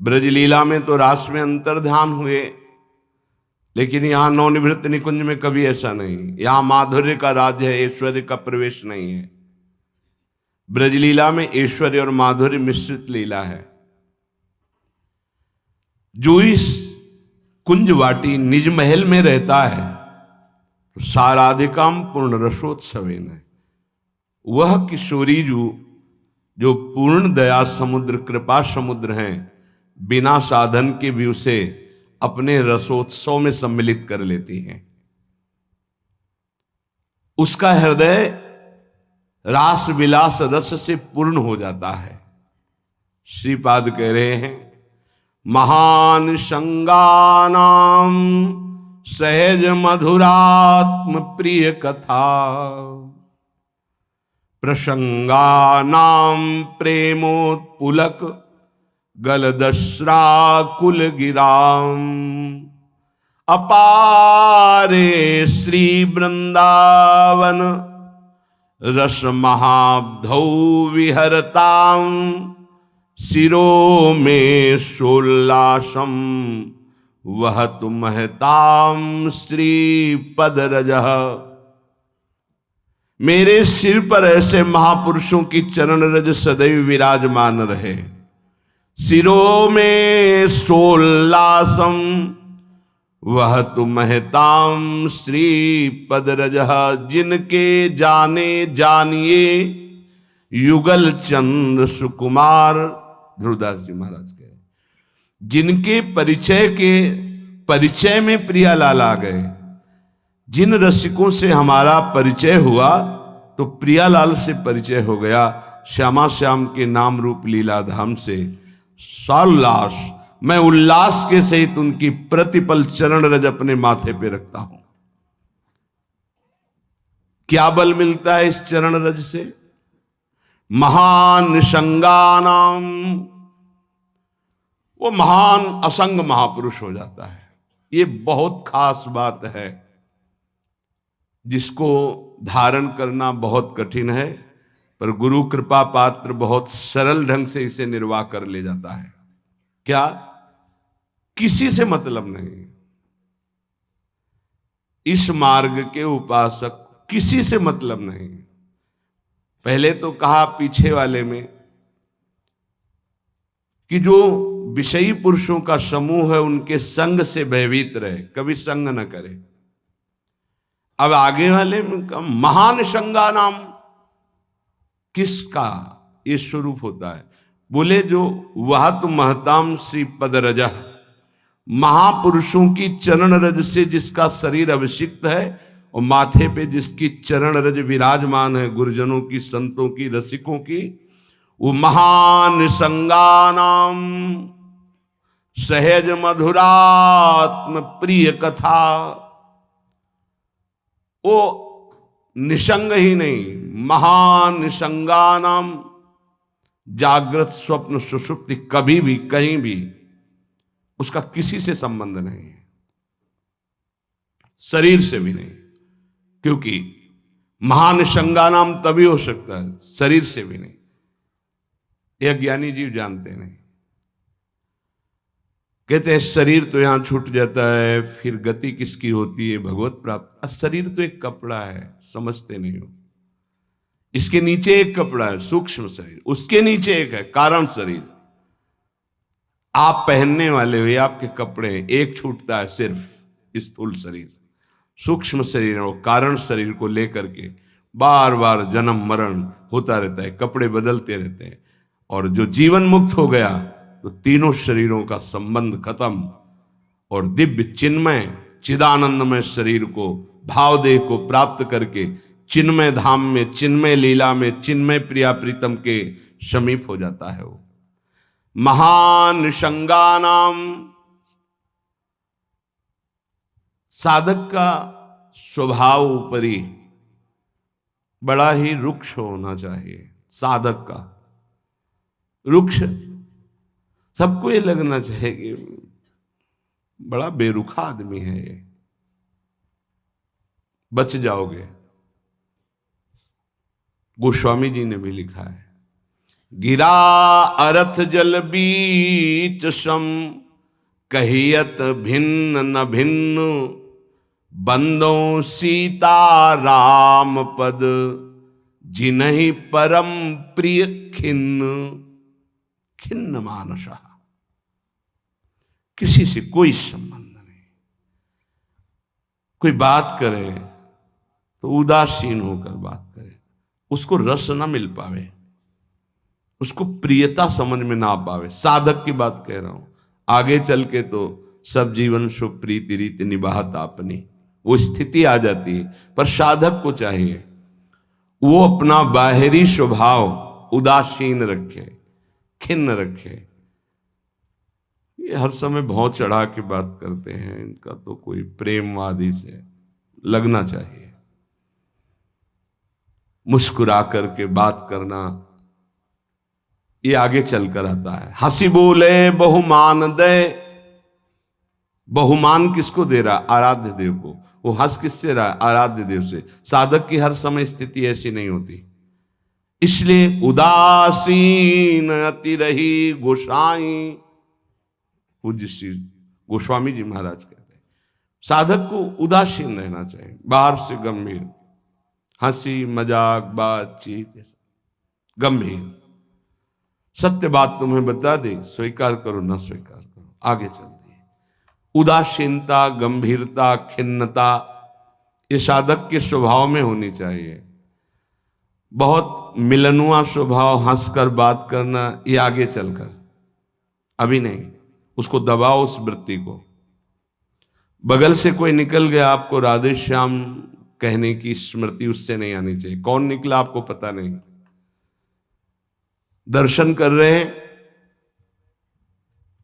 ब्रजलीला में तो रास में अंतर्ध्यान हुए, लेकिन यहां नवनिवृत्त निकुंज में कभी ऐसा नहीं। यहां माधुर्य का राज्य है, ऐश्वर्य का प्रवेश नहीं है। ब्रजलीला में ऐश्वर्य और माधुर्य मिश्रित लीला है। जो इस कुंज वाटी निज महल में रहता है तो साराधिकाम पूर्ण रसोत्सवेन है। वह किशोरीजू जो पूर्ण दया समुद्र, कृपा समुद्र हैं, बिना साधन के भी उसे अपने रसोत्सव में सम्मिलित कर लेती हैं। उसका हृदय रास विलास रस से पूर्ण हो जाता है। श्रीपाद कह रहे हैं, महान संगानाम सहज मधुरात्म प्रिय कथा, प्रसंगानाम प्रेमोत्पुलक गलदश्राकुल गिराम, अपारे श्री वृंदावन रस महाब्धौ विहरताम, शिरो में सोल्लासम वह तु महताम श्री पद रजह। मेरे सिर पर ऐसे महापुरुषों की चरण रज सदैव विराजमान रहे। सिरों में सोल्लासम वह तु महताम श्री पद रजह। जिनके जाने जानिए युगल चंद्र सुकुमार, ध्रुवदास जी महाराज कहे, जिनके परिचय में प्रियालाल आ गए। जिन रसिकों से हमारा परिचय हुआ तो प्रियालाल से परिचय हो गया। श्यामा श्याम के नाम रूप लीला धाम से साल्लास, मैं उल्लास के सहित उनकी प्रतिपल चरण रज अपने माथे पे रखता हूं। क्या बल मिलता है इस चरण रज से? महान संगानाम, वो महान असंग महापुरुष हो जाता है। ये बहुत खास बात है, जिसको धारण करना बहुत कठिन है, पर गुरु कृपा पात्र बहुत सरल ढंग से इसे निर्वाह कर ले जाता है। क्या? किसी से मतलब नहीं। इस मार्ग के उपासक किसी से मतलब नहीं। पहले तो कहा पीछे वाले में कि जो विषयी पुरुषों का समूह है उनके संग से भयभीत रहे, कभी संग न करे। अब आगे वाले में कहा महान संगा नाम, किसका ये स्वरूप होता है? बोले जो वह तो महताम श्री पद रजा, महापुरुषों की चरण रज से जिसका शरीर अभिषिक्त है और माथे पे जिसकी चरण रज विराजमान है, गुरुजनों की, संतों की, रसिकों की, वो महान संगानाम सहज मधुरात्म प्रिय कथा। वो निसंग ही नहीं, महान संगानाम, जागृत स्वप्न सुषुप्ति कभी भी कहीं भी उसका किसी से संबंध नहीं है, शरीर से भी नहीं। क्योंकि महान संगानाम तभी हो सकता है, शरीर से भी नहीं। यह ज्ञानी जीव जानते नहीं। कहते हैं शरीर तो यहां छूट जाता है, फिर गति किसकी होती है? भगवत प्राप्त। शरीर तो एक कपड़ा है, समझते नहीं हो। इसके नीचे एक कपड़ा है, सूक्ष्म शरीर, उसके नीचे एक है कारण शरीर। आप पहनने वाले हो, ये आपके कपड़े हैं। एक छूटता है सिर्फ स्थूल शरीर, सूक्ष्म शरीर और कारण शरीर को लेकर के बार बार जन्म मरण होता रहता है, कपड़े बदलते रहते हैं। और जो जीवन मुक्त हो गया तो तीनों शरीरों का संबंध खत्म और दिव्य चिन्मय चिदानंदमय शरीर को, भाव देह को प्राप्त करके चिन्मय धाम में, चिन्मय लीला में, चिन्मय प्रिया प्रीतम के समीप हो जाता है। वो महान संगानाम, साधक का स्वभाव ऊपरी बड़ा ही रुक्ष होना चाहिए। साधक का रुक्ष, सबको ये लगना चाहिए कि बड़ा बेरुखा आदमी है ये, बच जाओगे। गोस्वामी जी ने भी लिखा है, गिरा अरथ जल बीच सम, कहियत भिन्न न भिन्न, बंदों सीता राम पद, जिन्हि परम प्रिय खिन्न। खिन्न मानसा, किसी से कोई संबंध नहीं। कोई बात करे तो उदासीन होकर बात करे, उसको रस ना मिल पावे, उसको प्रियता समझ में ना पावे। साधक की बात कह रहा हूं, आगे चल के तो सब जीवन शुभ प्रीति रीति निभात अपनी, वो स्थिति आ जाती है। पर साधक को चाहिए वो अपना बाहरी स्वभाव उदासीन रखे, खिन्न रखे। ये हर समय भौं चढ़ा के बात करते हैं, इनका तो कोई प्रेमवादी से लगना चाहिए। मुस्कुरा करके बात करना, ये आगे चलकर आता है। हंसी बोले बहुमान दे, बहुमान किसको दे रहा? आराध्य देव को। वो हंस किससे रहा? आराध्य देव से। साधक की हर समय स्थिति ऐसी नहीं होती, इसलिए उदासीन अति रही गोसाई। पूज्य श्री गोस्वामी जी महाराज कहते हैं साधक को उदासीन रहना चाहिए, बाहर से गंभीर, हंसी मजाक बातचीत गंभीर। सत्य बात तुम्हें बता दे, स्वीकार करो ना स्वीकार करो, आगे चल दिए। उदासीनता, गंभीरता, खिन्नता ये साधक के स्वभाव में होनी चाहिए। बहुत मिलनुआ स्वभाव, हंसकर बात करना, ये आगे चलकर, अभी नहीं। उसको दबाओ उस वृत्ति को। बगल से कोई निकल गया, आपको राधे श्याम कहने की स्मृति उससे नहीं आनी चाहिए। कौन निकला आपको पता नहीं। दर्शन कर रहे हैं,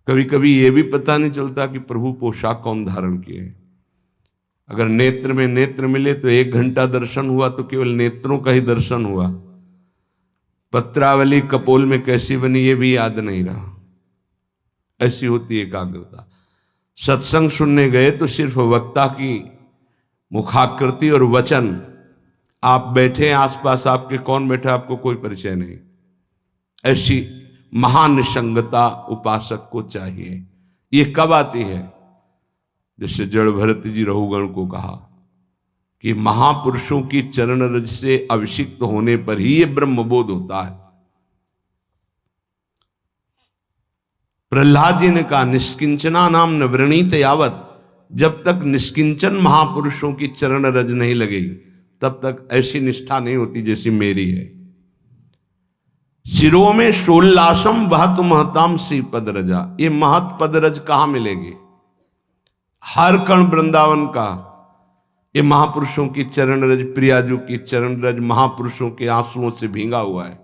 कभी कभी ये भी पता नहीं चलता कि प्रभु पोशाक कौन धारण किए। अगर नेत्र में नेत्र मिले तो 1 घंटा दर्शन हुआ तो केवल नेत्रों का ही दर्शन हुआ। पत्रावली कपोल में कैसी बनी ये भी याद नहीं रहा। ऐसी होती है एकाग्रता। सत्संग सुनने गए तो सिर्फ वक्ता की मुखाकृति और वचन, आप बैठे आसपास, आपके कौन बैठा आपको कोई परिचय नहीं। ऐसी महानिसंगता उपासक को चाहिए। ये कब आती है? जैसे जड़ भरत जी रहुगण को कहा कि महापुरुषों की चरण रज से अभिषिक्त होने पर ही ये ब्रह्मबोध होता है। प्रहलाद जी ने कहा निष्किंचना नाम न वृणीत यावत, जब तक निष्किंचन महापुरुषों की चरण रज नहीं लगेगी तब तक ऐसी निष्ठा नहीं होती जैसी मेरी है। शिरो में शोल्लासम बहत महताम सी पद रजा, ये महत पद रज कहां मिलेगी? हर कण वृंदावन का ये महापुरुषों की चरण रज, प्रियाजू की चरण रज महापुरुषों के आंसुओं से भींगा हुआ है।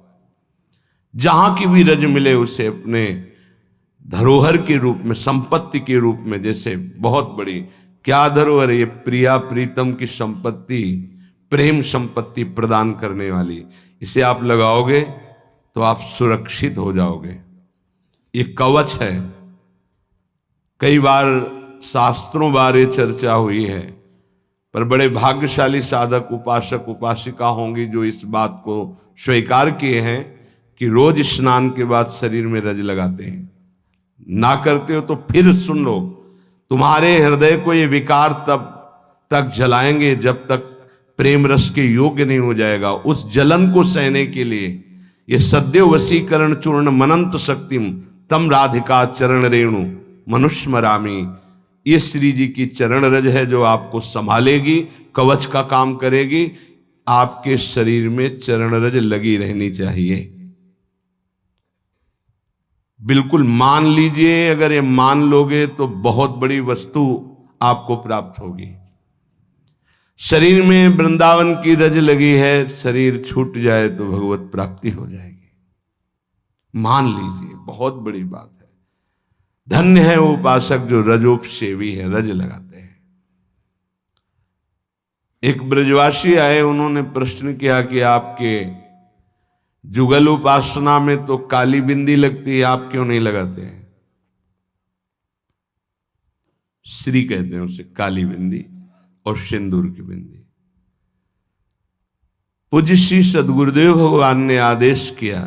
जहां की भी रज मिले उसे अपने धरोहर के रूप में, संपत्ति के रूप में, जैसे बहुत बड़ी क्या धरोहर, ये प्रिया प्रीतम की संपत्ति, प्रेम संपत्ति प्रदान करने वाली, इसे आप लगाओगे तो आप सुरक्षित हो जाओगे। ये कवच है। कई बार शास्त्रों बारे चर्चा हुई है, पर बड़े भाग्यशाली साधक उपासक उपासिका होंगी जो इस बात को स्वीकार किए हैं कि रोज स्नान के बाद शरीर में रज लगाते हैं। ना करते हो तो फिर सुन लो, तुम्हारे हृदय को ये विकार तब तक जलाएंगे जब तक प्रेम रस के योग्य नहीं हो जाएगा। उस जलन को सहने के लिए ये सद्य वशीकरण चूर्ण मनंत शक्तिम तम राधिका चरण रेणु मनुष्मरामी, ये श्री जी की चरण रज है जो आपको संभालेगी, कवच का काम करेगी। आपके शरीर में चरण रज लगी रहनी चाहिए। बिल्कुल मान लीजिए, अगर ये मान लोगे तो बहुत बड़ी वस्तु आपको प्राप्त होगी। शरीर में वृंदावन की रज लगी है, शरीर छूट जाए तो भगवत प्राप्ति हो जाएगी। मान लीजिए, बहुत बड़ी बात है। धन्य है वो उपासक जो रजोपसेवी है, रज लगाते हैं। एक ब्रजवासी आए, उन्होंने प्रश्न किया कि आपके जुगल उपासना में तो काली बिंदी लगती है, आप क्यों नहीं लगाते हैं? श्री कहते हैं उसे, काली बिंदी और सिंदूर की बिंदी। पूज्य श्री सद्गुरुदेव भगवान ने आदेश किया